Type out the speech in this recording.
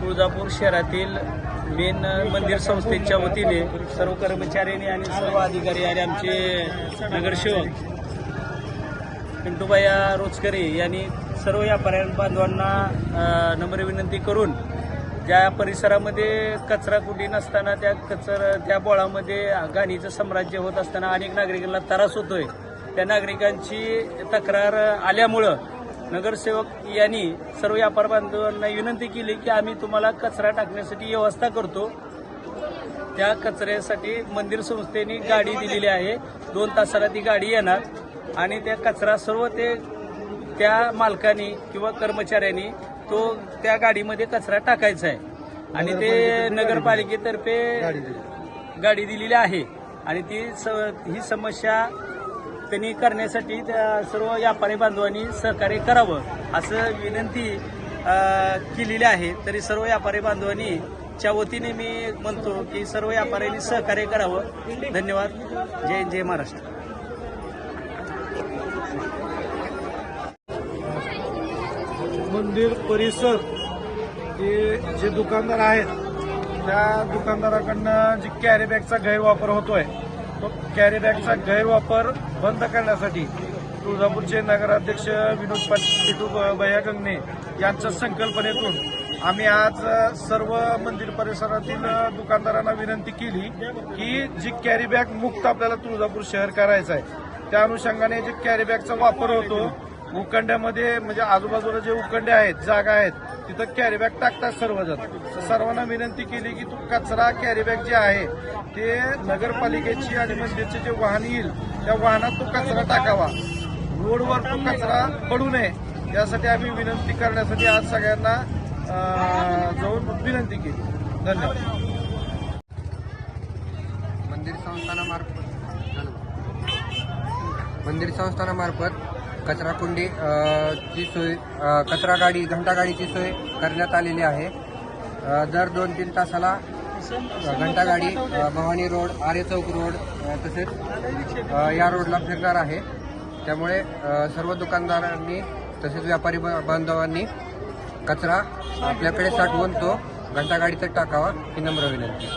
तुळजापूर शहरातील मेन मंदिर संस्थेच्या वतीने सर्व कर्मचाऱ्यांनी आणि सर्व अधिकारी आणि आमचे नगरसेवक पिंटूबाया रोचकरे यांनी सर्व व्यापाऱ्या बांधवांना नम्र विनंती करून ज्या परिसरामध्ये कचरा कुंडी नसताना त्या बोळामध्ये घाणीचं साम्राज्य होत असताना अनेक नागरिकांना त्रास होतोय, त्या नागरिकांची तक्रार आल्यामुळं नगरसेवक यांनी सर्व व्यापार बांधवांना विनंती केली की आम्ही तुम्हाला कचरा टाकण्यासाठी व्यवस्था करतो। त्या कचऱ्यासाठी मंदिर संस्थेने गाडी दिलेली आहे, 2 तासाला ती गाडी येणार आणि त्या कचरा सर्व त्या मालकांनी किंवा कर्मचाऱ्यांनी त्या गाडीमध्ये कचरा टाकायचा आहे आणि ते नगरपालिकेतर्फे गाडी दिलेली आहे आणि ही समस्या त्यांनी करण्यासाठी त्या सर्व व्यापारी बांधवांनी सहकार्य करावं असं विनंती केलेली आहे। तरी सर्व व्यापारी बांधवांनी च्या वतीने मी म्हणतो की सर्व व्यापाऱ्यांनी सहकार्य करावं। धन्यवाद। जय हिंद, जय महाराष्ट्र। मंदिर परिसर जे दुकानदार आहेत त्या दुकानदाराकडनं जी कॅरी बॅगचा गैरवापर होतोय, तो कॅरी बॅगचा गैरवापर बंद करण्यासाठी तुळजापूरचे नगराध्यक्ष विनोद पिंटूबाया गंगणे यांच्या संकल्पनेतून आम्ही आज सर्व मंदिर परिसरातील दुकानदारांना विनंती केली की जी कॅरी बॅग मुक्त आपल्याला तुळजापूर शहर करायचं आहे, त्या अनुषंगाने जे कॅरी बॅगचा वापर होतो उकंड्यामध्ये, म्हणजे आजूबाजूला जे उकंडे आहेत, जागा आहेत, तिथं कॅरी बॅग टाकतात सर्वजण। सर्वांना विनंती केली की तू कचरा कॅरी बॅग जे आहे ते नगरपालिकेची आणि मंदिरचे जे वाहन येईल त्या वाहनात तो कचरा टाकावा, रोडवर तो कचरा पडू नये यासाठी आम्ही विनंती करण्यासाठी आज सगळ्यांना जाऊन विनंती केली। धन्यवाद। मंदिर संस्थानामार्फत कचरा कुंडी ची सोय, कचरा गाडी, घंटा गाडीची सोय करण्यात आलेली आहे। दर 2-3 तासाला घंटा गाडी भवानी रोड, आर्य चौक रोड तसेच या रोडला फिरणार आहे। त्यामुळे सर्व दुकानदारांनी तसेच व्यापारी बांधवांनी कचरा आपल्याकडे साठवून तो घंटा गाडीतच टाकावा ही नम्र विनंती।